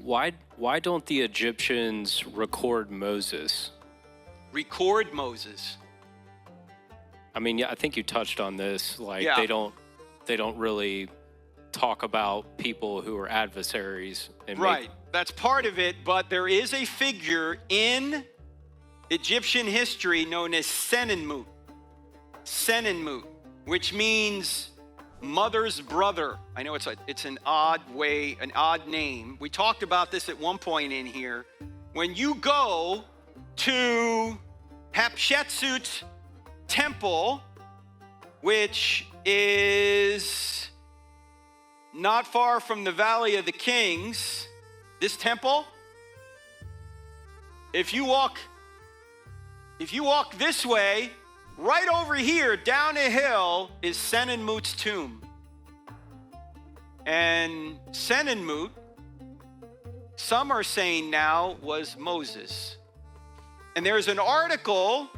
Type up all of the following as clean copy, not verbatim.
Why don't the Egyptians record Moses? Record Moses. I mean, yeah, I think you touched on this. Like, Yeah. they don't really talk about people who are adversaries. And Right. That's part of it, but there is a figure in Egyptian history known as Senenmut. Senenmut, which means mother's brother. I know it's an odd name. We talked about this at one point in here. When you go to 𝗧𝗓𝗓𝗏𝗧𝗓𝗏 temple, which is not far from the Valley of the Kings, this temple, if you walk this way, right over here, down a hill, is Senenmut's tomb. And Senenmut, some are saying now, was Moses. And there's an article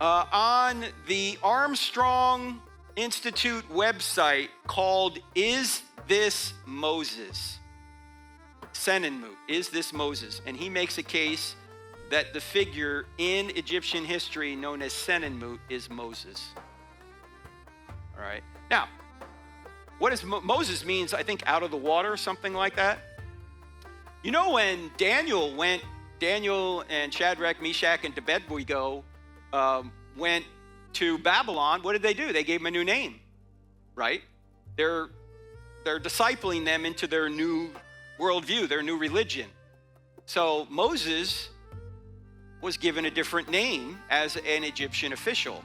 on the Armstrong Institute website called, "Is This Moses?" Senenmut, is this Moses? And he makes a case that the figure in Egyptian history known as Senenmut is Moses. All right. Now, what does Moses means? I think out of the water, something like that. You know, when Daniel and Shadrach, Meshach, and Abednego went to Babylon, what did they do? They gave them a new name, right? They're discipling them into their new worldview, their new religion. So Moses was given a different name as an Egyptian official,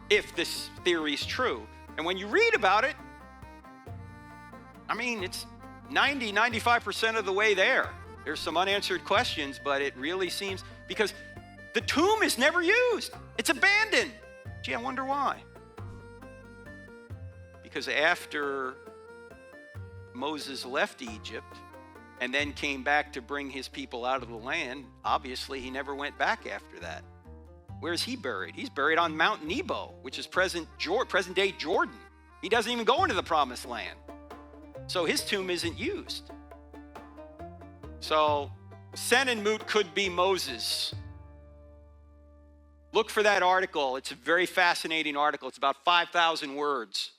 if this theory is true. And when you read about it, I mean, it's 95% of the way there. There's some unanswered questions, but it really seems, because the tomb is never used. It's abandoned. Gee, I wonder why. Because after Moses left Egypt and then came back to bring his people out of the land, obviously he never went back after that. Where's he buried? He's buried on Mount Nebo, which is present-day Jordan. He doesn't even go into the promised land. So his tomb isn't used. So Senenmut could be Moses. Look for that article. It's a very fascinating article. It's about 5,000 words.